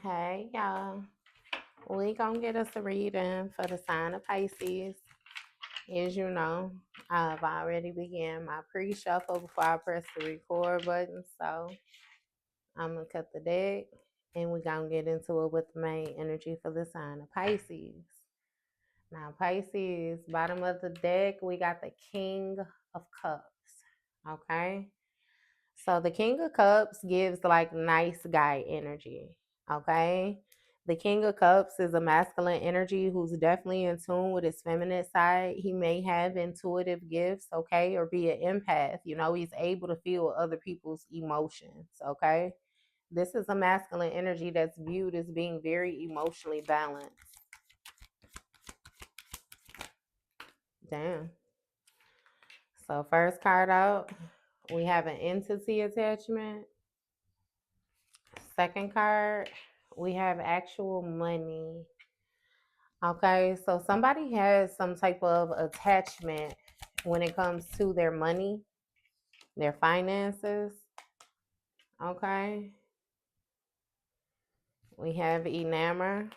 Hey y'all, we gonna get us a reading for the sign of Pisces. As you know, I've already began my pre-shuffle before I press the record button, so I'm gonna cut the deck and we gonna get into it with the main energy for the sign of Pisces. Now, Pisces, bottom of the deck, we got the King of Cups. Okay, so the King of Cups gives like nice guy energy. Okay. The King of Cups is a masculine energy who's definitely in tune with his feminine side. He may have intuitive gifts, okay, or be an empath. You know, he's able to feel other people's emotions, okay? This is a masculine energy that's viewed as being very emotionally balanced. Damn. So, first card out, we have an entity attachment. Second card, we have actual money. Okay, so somebody has some type of attachment when it comes to their money, their finances. Okay, we have enamor,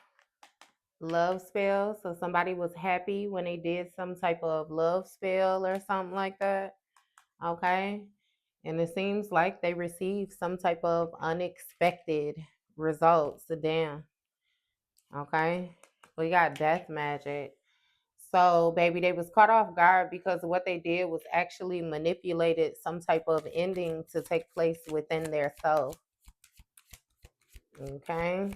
love spell. So somebody was happy when they did some type of love spell or something like that. Okay, and it seems like they received some type of unexpected results. Damn. Okay, we got death magic. So, baby, they was caught off guard because what they did was actually manipulated some type of ending to take place within their self. Okay.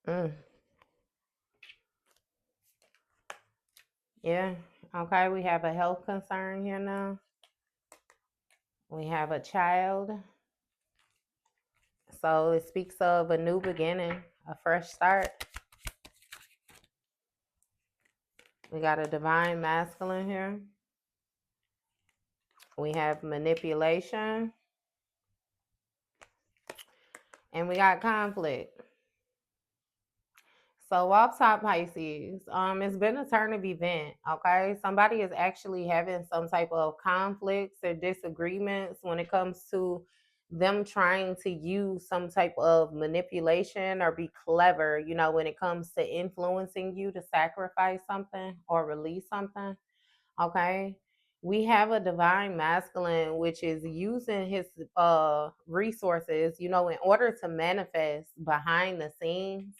Mm. Yeah. Okay. We have a health concern here now. We have a child. So it speaks of a new beginning, a fresh start. We got a divine masculine here. We have manipulation. And we got conflict. So off top Pisces, it's been a turn of event. Okay, somebody is actually having some type of conflicts or disagreements when it comes to them trying to use some type of manipulation or be clever. You know, when it comes to influencing you to sacrifice something or release something. Okay. We have a divine masculine which is using his resources, you know, in order to manifest behind the scenes.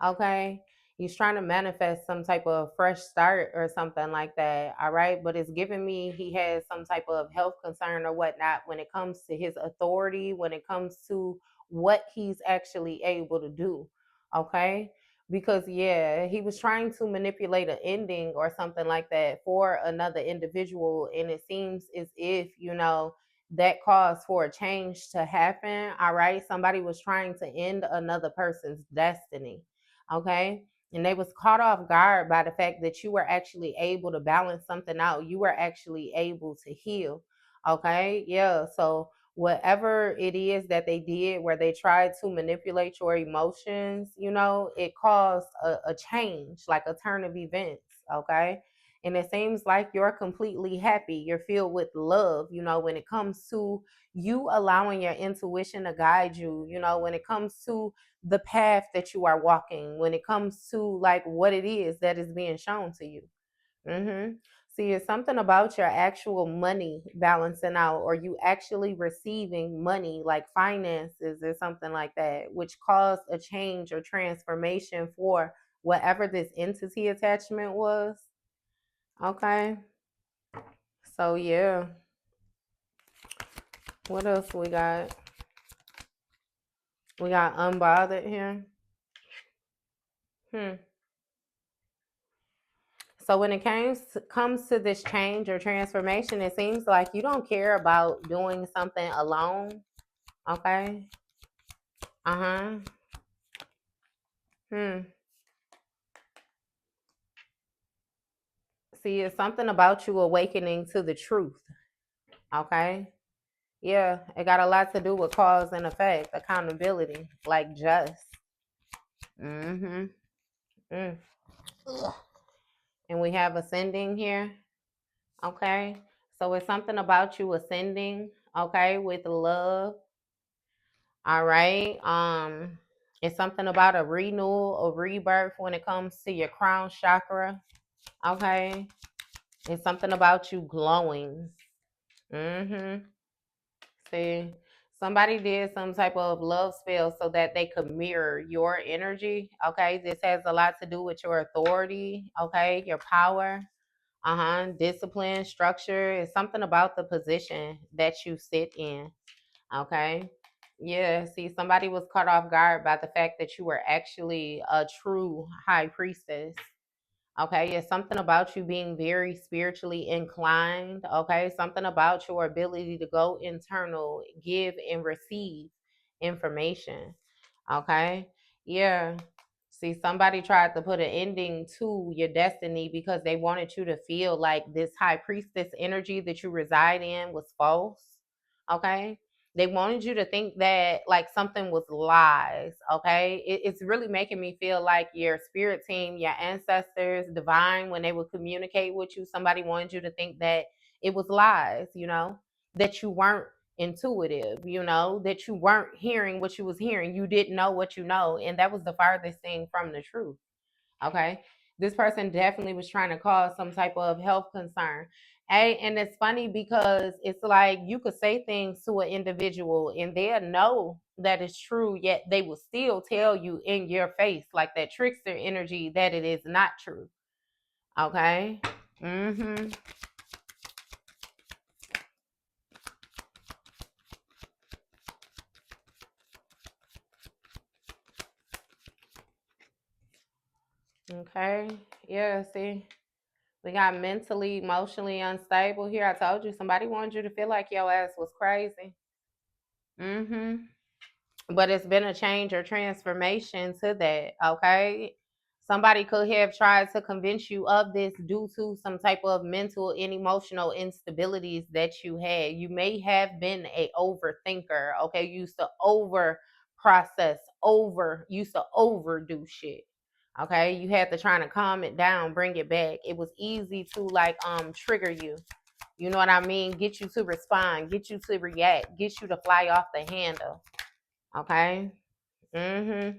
Okay. He's trying to manifest some type of fresh start or something like that. All right. But it's giving me he has some type of health concern or whatnot when it comes to his authority, when it comes to what he's actually able to do. Okay. Because, yeah, he was trying to manipulate an ending or something like that for another individual. And it seems as if, you know, that caused for a change to happen. All right. Somebody was trying to end another person's destiny. Okay. And they was caught off guard by the fact that you were actually able to balance something out. You were actually able to heal. Okay. Yeah. So whatever it is that they did where they tried to manipulate your emotions, you know, it caused a change, like a turn of events. Okay. And it seems like you're completely happy. You're filled with love, you know, when it comes to you allowing your intuition to guide you, you know, when it comes to the path that you are walking, when it comes to like what it is that is being shown to you. Mm-hmm. See, it's something about your actual money balancing out, or you actually receiving money, like finances or something like that, which caused a change or transformation for whatever this entity attachment was. Okay. So, yeah. What else we got? We got unbothered here. Hmm. So when it comes to this change or transformation, it seems like you don't care about doing something alone. Okay. Uh-huh. Hmm. See, it's something about you awakening to the truth. Okay. Yeah, it got a lot to do with cause and effect, accountability, like just. Mm-hmm. Mm. Ugh. And we have ascending here. Okay. So it's something about you ascending, okay, with love. All right. It's something about a renewal, a rebirth when it comes to your crown chakra. Okay. It's something about you glowing. Mm-hmm. See, somebody did some type of love spell so that they could mirror your energy. Okay. This has a lot to do with your authority. Okay. Your power. Discipline, structure. It's something about the position that you sit in. Okay. Yeah. See, somebody was caught off guard by the fact that you were actually a true high priestess. Okay. It's something about you being very spiritually inclined. Okay. Something about your ability to go internal, give and receive information. Okay. Yeah. See, somebody tried to put an ending to your destiny because they wanted you to feel like this high priestess energy that you reside in was false. Okay. They wanted you to think that like something was lies. Okay. It's really making me feel like your spirit team, your ancestors, divine, when they would communicate with you, somebody wanted you to think that it was lies, that you weren't intuitive, that you weren't hearing what you was hearing. You didn't know what you know. And that was the farthest thing from the truth. Okay. This person definitely was trying to cause some type of health concern. Hey, and it's funny because it's like you could say things to an individual and they'll know that it's true, yet they will still tell you in your face, like that trickster energy, that it is not true. Okay. Mm-hmm. Okay. Yeah, see. We got mentally, emotionally unstable here. I told you somebody wanted you to feel like your ass was crazy. Mm-hmm. But it's been a change or transformation to that. Okay. Somebody could have tried to convince you of this due to some type of mental and emotional instabilities that you had. You may have been a overthinker. Okay. You used to over process, used to overdo shit. Okay. You had to try to calm it down, bring it back. It was easy to like trigger you. You know what I mean? Get you to respond, get you to react, get you to fly off the handle. Okay. Mm-hmm.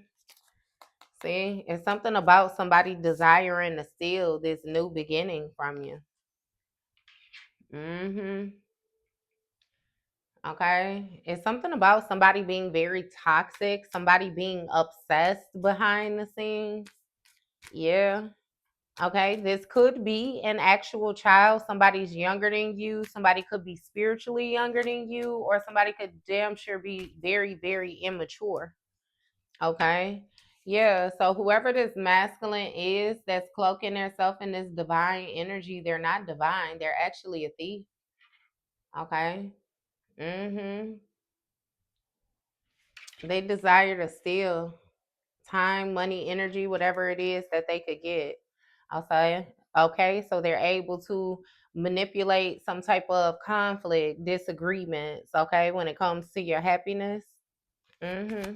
See, it's something about somebody desiring to steal this new beginning from you. Mm-hmm. Okay. It's something about somebody being very toxic, somebody being obsessed behind the scenes. Yeah. Okay. This could be an actual child. Somebody's younger than you. Somebody could be spiritually younger than you, or somebody could damn sure be very, very immature. Okay. Yeah. So whoever this masculine is that's cloaking themselves in this divine energy, they're not divine. They're actually a thief. Okay. Mm-hmm. They desire to steal time, money, energy, whatever it is that they could get. I'll say. Okay. So they're able to manipulate some type of conflict, disagreements, okay, when it comes to your happiness. Mm-hmm.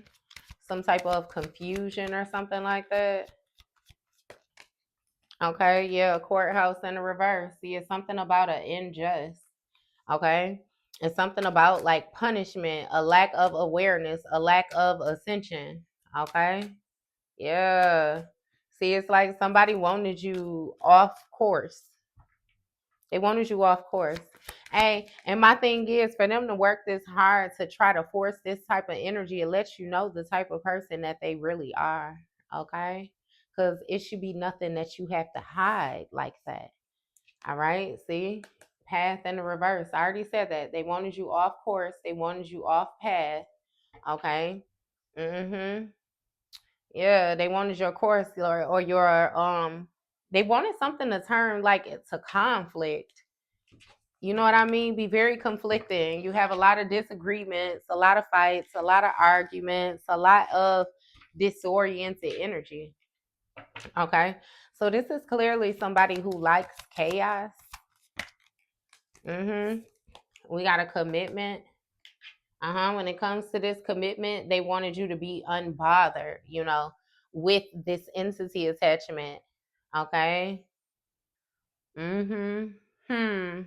Some type of confusion or something like that. Okay, yeah, a courthouse in the reverse. See, it's something about an unjust. Okay, it's something about like punishment, a lack of awareness, a lack of ascension. Okay, yeah. See, it's like somebody wanted you off course. They wanted you off course. Hey, and my thing is for them to work this hard to try to force this type of energy, it lets you know the type of person that they really are. Okay, because it should be nothing that you have to hide like that. All right. See, path in the reverse. I already said that. They wanted you off course. They wanted you off path. Okay. Mm-hmm. Yeah, they wanted your course or your they wanted something to turn like to conflict. You know what I mean? Be very conflicting. You have a lot of disagreements, a lot of fights, a lot of arguments, a lot of disoriented energy. Okay. So this is clearly somebody who likes chaos. Mm-hmm. We got a commitment. When it comes to this commitment, they wanted you to be unbothered, with this entity attachment. Okay. Mm-hmm. Hmm.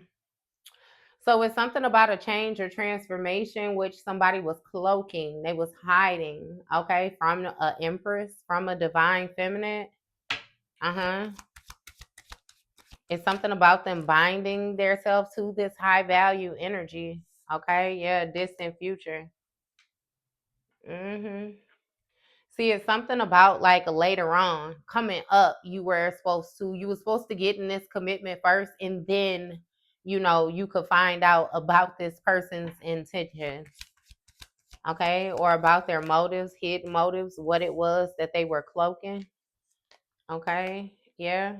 So it's something about a change or transformation which somebody was cloaking. They was hiding, okay, from a empress, from a divine feminine. Uh-huh. It's something about them binding themselves to this high value energy. Okay, yeah, distant future. Mm-hmm. See, it's something about like later on coming up, you were supposed to get in this commitment first, and then you could find out about this person's intentions, okay, or about their motives, hidden motives, what it was that they were cloaking. Okay, yeah,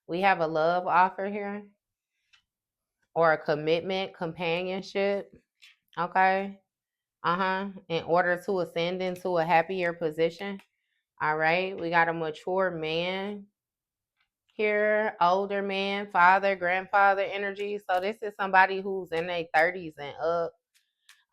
we have a love offer here, or a commitment, companionship. Okay, in order to ascend into a happier position. All right, we got a mature man here, older man, father, grandfather energy. So this is somebody who's in their 30s and up.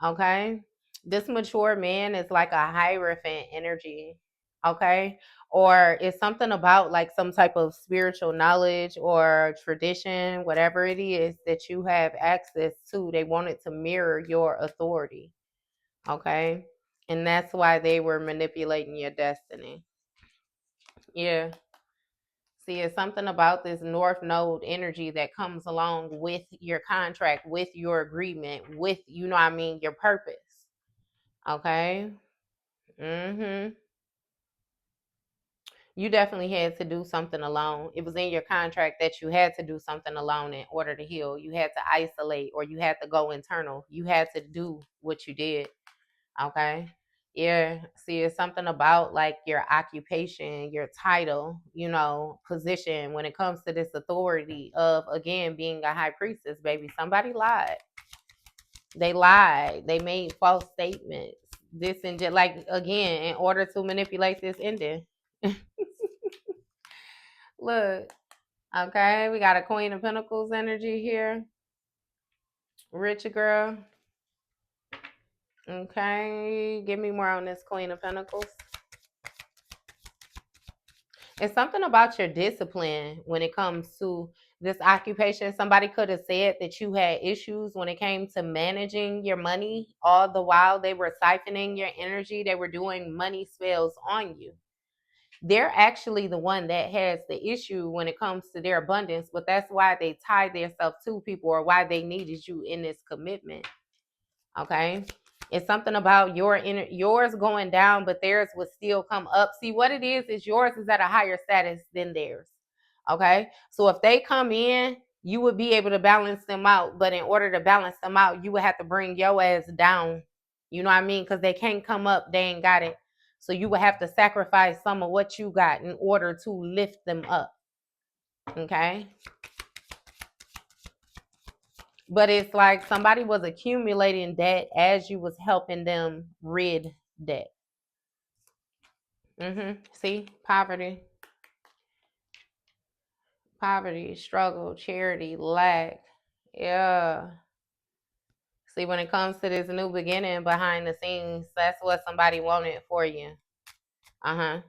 Okay. This mature man is like a hierophant energy. Okay. Or it's something about like some type of spiritual knowledge or tradition, whatever it is that you have access to. They wanted to mirror your authority. Okay. And that's why they were manipulating your destiny. Yeah. See, it's something about this North Node energy that comes along with your contract, with your agreement, with, your purpose. Okay? Mm-hmm. You definitely had to do something alone. It was in your contract that you had to do something alone in order to heal. You had to isolate, or you had to go internal. You had to do what you did. Okay. Yeah. See, it's something about like your occupation, your title, position when it comes to this authority of, again, being a high priestess, baby. Somebody lied. They lied. They made false statements. This and just like, again, in order to manipulate this ending. Look, okay, we got a Queen of Pentacles energy here. Rich girl. Okay. Give me more on this Queen of Pentacles. It's something about your discipline when it comes to this occupation. Somebody could have said that you had issues when it came to managing your money. All the while they were siphoning your energy, they were doing money spells on you. They're actually the one that has the issue when it comes to their abundance, but that's why they tied themselves to people, or why they needed you in this commitment. Okay. It's something about yours going down, but theirs would still come up. See, what it is yours is at a higher status than theirs. Okay. So if they come in, you would be able to balance them out. But in order to balance them out, you would have to bring your ass down. You know what I mean? Because they can't come up, they ain't got it. So you would have to sacrifice some of what you got in order to lift them up. Okay. But it's like somebody was accumulating debt as you was helping them rid debt. See, poverty, struggle, charity, lack. Yeah. See, when it comes to this new beginning behind the scenes, that's what somebody wanted for you. Uh-huh.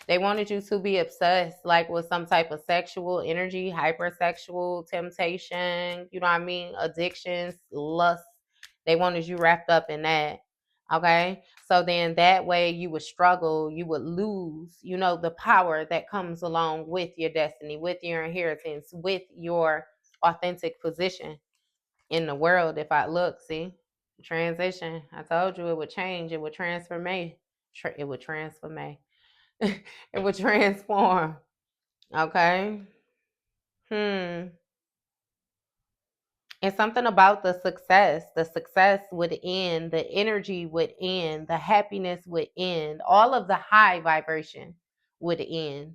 They wanted you to be obsessed, like with some type of sexual energy, hypersexual temptation, you know what I mean? Addictions, lust. They wanted you wrapped up in that. Okay. So then that way you would struggle, you would lose, the power that comes along with your destiny, with your inheritance, with your authentic position in the world. If I look, see, transition. I told you it would change, it would transform. It would transform. It would transform. Okay. Hmm. And something about the success. The success would end. The energy would end. The happiness would end. All of the high vibration would end.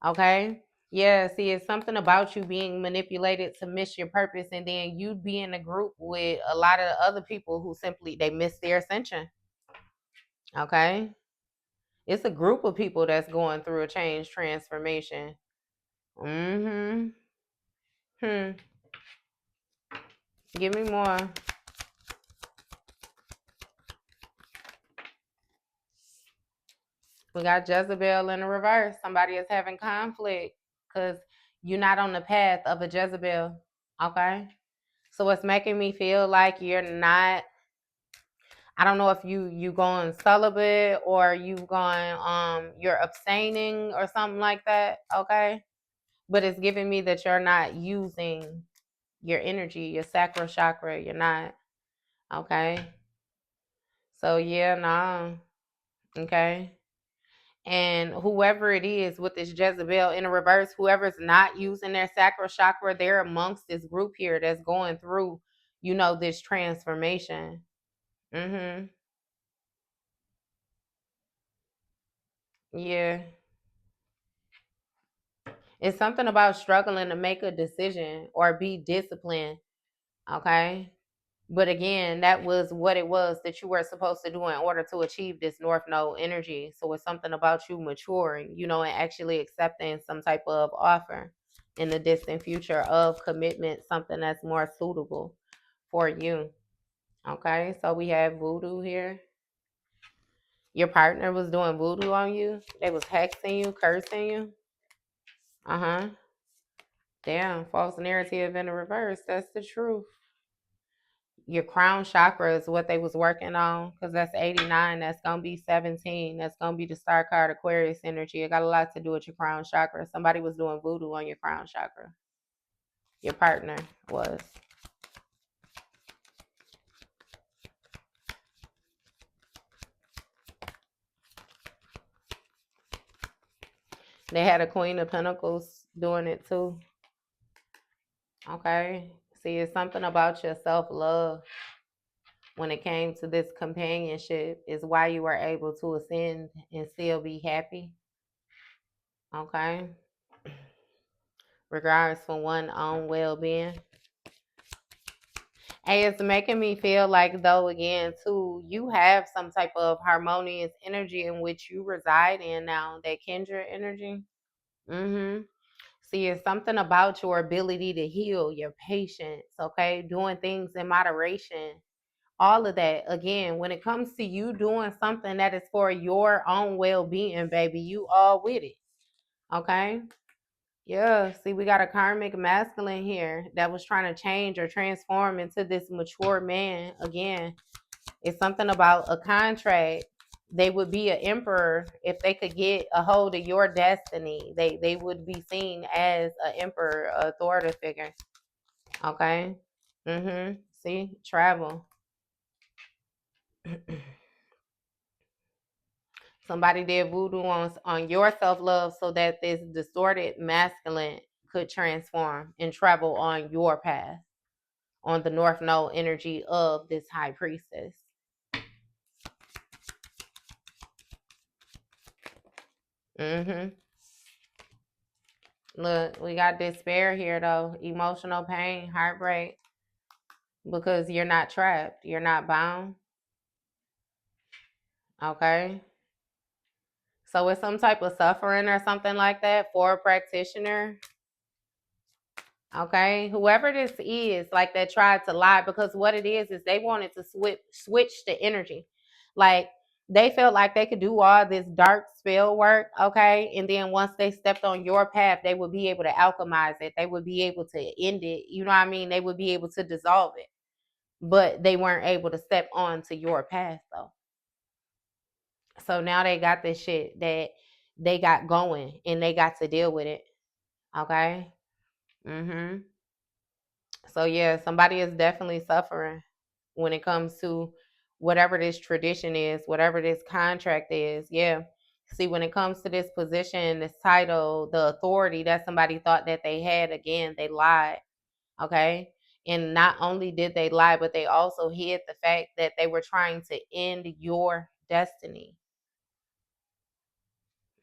Okay. Yeah. See, it's something about you being manipulated to miss your purpose, and then you'd be in a group with a lot of other people who simply they miss their ascension. Okay. It's a group of people that's going through a change transformation. Mm-hmm. Hmm. Give me more. We got Jezebel in the reverse. Somebody is having conflict because you're not on the path of a Jezebel. Okay. So it's making me feel like you're not, I don't know if you going celibate or you going you're abstaining or something like that, okay? But it's giving me that you're not using your energy, your sacral chakra, you're not, okay? So yeah, nah, okay? And whoever it is with this Jezebel in the reverse, whoever's not using their sacral chakra, they're amongst this group here that's going through, this transformation. Mm-hmm. Yeah. It's something about struggling to make a decision or be disciplined. Okay. But again, that was what it was that you were supposed to do in order to achieve this North Node energy. So it's something about you maturing, and actually accepting some type of offer in the distant future of commitment, something that's more suitable for you. Okay. So we have voodoo here. Your partner was doing voodoo on you. They was hexing you, cursing you. Uh-huh. Damn, false narrative in the reverse. That's the truth. Your crown chakra is what they was working on because that's 89. That's going to be 17. That's going to be the star card Aquarius energy. It got a lot to do with your crown chakra. Somebody was doing voodoo on your crown chakra. Your partner was. They had a Queen of Pentacles doing it too. Okay. See, it's something about your self-love when it came to this companionship is why you were able to ascend and still be happy. Okay. Regards for one own well-being. And it's making me feel like, though, again, too, you have some type of harmonious energy in which you reside in now, that Kendra energy. Mm-hmm. See, it's something about your ability to heal, your patience, okay? Doing things in moderation, all of that. Again, when it comes to you doing something that is for your own well-being, baby, you all with it, okay? Yeah, see, we got a karmic masculine here that was trying to change or transform into this mature man. Again, it's something about a contract. They would be an emperor if they could get a hold of your destiny. They would be seen as an emperor, an authoritative figure. Okay. See, travel. Somebody did voodoo on your self love so that this distorted masculine could transform and travel on your path, on the North Node energy of this high priestess. Mm-hmm. Look, we got despair here though, emotional pain, heartbreak, because you're not trapped, you're not bound. Okay. So it's some type of suffering or something like that for a practitioner. Okay, whoever this is, like that tried to lie, because what it is they wanted to switch the energy. Like they felt like they could do all this dark spell work, okay, and then once they stepped on your path, they would be able to alchemize it. They would be able to end it. You know what I mean? They would be able to dissolve it, but they weren't able to step on to your path though. So now they got this shit that they got going, and they got to deal with it. Okay. Mhm. So yeah, somebody is definitely suffering when it comes to whatever this tradition is, whatever this contract is. Yeah. See, when it comes to this position, this title, the authority that somebody thought that they had, again, they lied. Okay. And not only did they lie, but they also hid the fact that they were trying to end your destiny.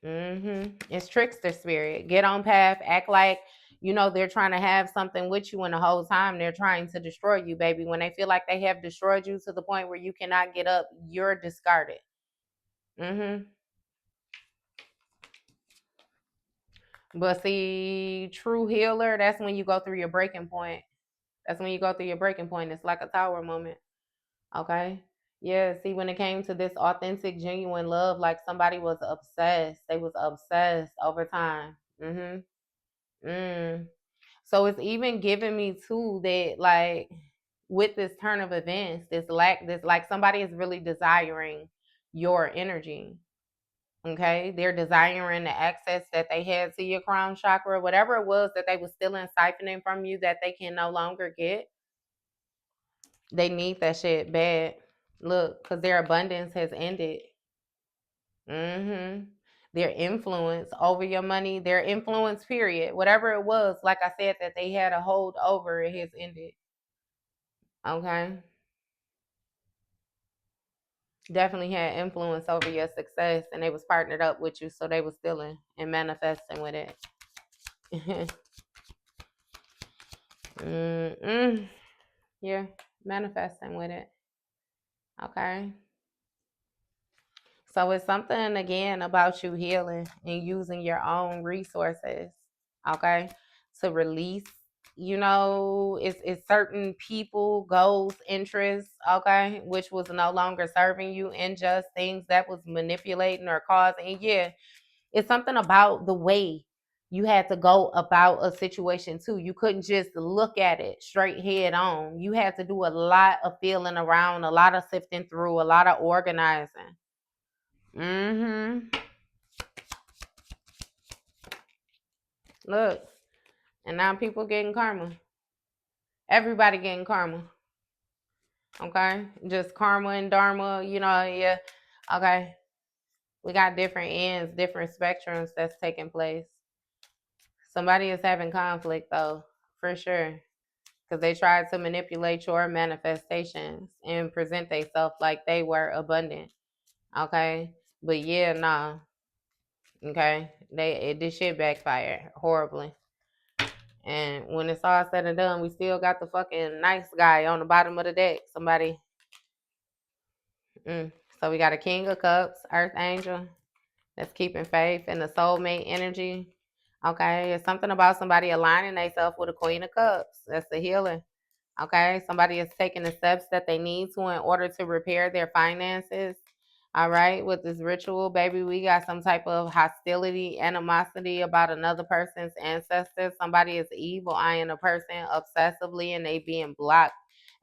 It's trickster spirit. Get on path, act like they're trying to have something with you, and the whole time they're trying to destroy you, baby. When they feel like they have destroyed you to the point where you cannot get up, you're discarded. Mm-hmm. But see, true healer, that's when you go through your breaking point. That's when you go through your breaking point. It's like a tower moment. Okay. Yeah, see, when it came to this authentic, genuine love, like somebody was obsessed. They was obsessed over time. Mm-hmm. Mm. So it's even giving me too that, like, with this turn of events, this lack, this like somebody is really desiring your energy. Okay, they're desiring the access that they had to your crown chakra, whatever it was that they were still siphoning from you that they can no longer get. They need that shit bad. Look, because their abundance has ended. Mm-hmm. Their influence over your money, their influence, period, whatever it was, like I said, that they had a hold over, it has ended. Okay. Definitely had influence over your success, and they was partnered up with you, so they was stealing and manifesting with it. Mm-mm. Yeah, manifesting with it. Okay. So it's something again about you healing and using your own resources, okay, to release. It's certain people, goals, interests, okay, which was no longer serving you, and just things that was manipulating or causing. And yeah, it's something about the way you had to go about a situation too. You couldn't just look at it straight head on. You had to do a lot of feeling around, a lot of sifting through, a lot of organizing. Mm-hmm. Look, and now people getting karma. Everybody getting karma. Okay, just karma and dharma. Yeah. Okay, we got different ends, different spectrums that's taking place. Somebody is having conflict though, for sure, because they tried to manipulate your manifestations and present themselves like they were abundant. Okay, but yeah, nah. Okay, this shit backfired horribly. And when it's all said and done, we still got the fucking nice guy on the bottom of the deck. Somebody. So we got a King of Cups, Earth Angel, that's keeping faith in the soulmate energy. Okay, it's something about somebody aligning themselves with a Queen of Cups. That's the healing. Okay, somebody is taking the steps that they need to in order to repair their finances. All right, with this ritual, baby, we got some type of hostility, animosity about another person's ancestors. Somebody is evil eyeing a person obsessively, and they being blocked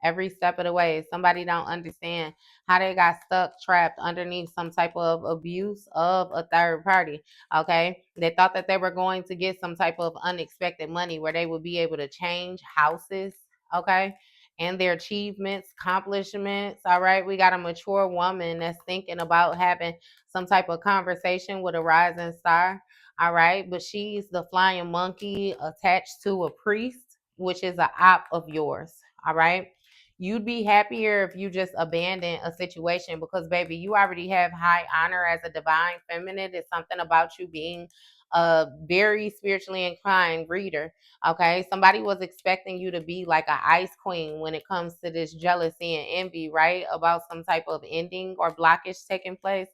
every step of the way. Somebody don't understand how they got stuck, trapped underneath some type of abuse of a third party. Okay, they thought that they were going to get some type of unexpected money where they would be able to change houses, okay, and their achievements, accomplishments. All right, we got a mature woman that's thinking about having some type of conversation with a rising star. All right, but she's the flying monkey attached to a priest, which is an op of yours. All right, you'd be happier if you just abandon a situation, because baby, you already have high honor as a divine feminine. It's something about you being a very spiritually inclined reader. Okay, somebody was expecting you to be like a ice queen when it comes to this jealousy and envy, right? About some type of ending or blockage taking place.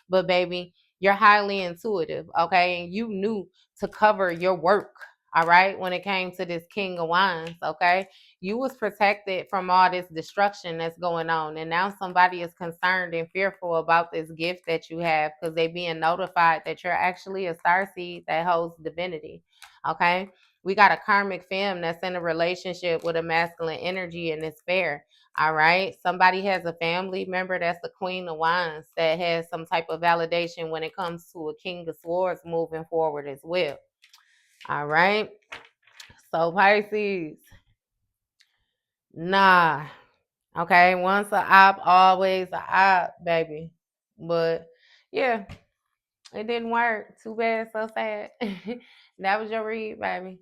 But baby, you're highly intuitive, okay? And you knew to cover your work, all right, when it came to this King of Wands, okay? You was protected from all this destruction that's going on. And now somebody is concerned and fearful about this gift that you have, because they being notified that you're actually a star seed that holds divinity, okay? We got a karmic femme that's in a relationship with a masculine energy, and it's fair. All right. Somebody has a family member that's the Queen of Wands that has some type of validation when it comes to a King of Swords moving forward as well. All right. So Pisces, nah. Okay. Once a op, always a op, baby. But yeah, it didn't work. Too bad, so sad. That was your read, baby.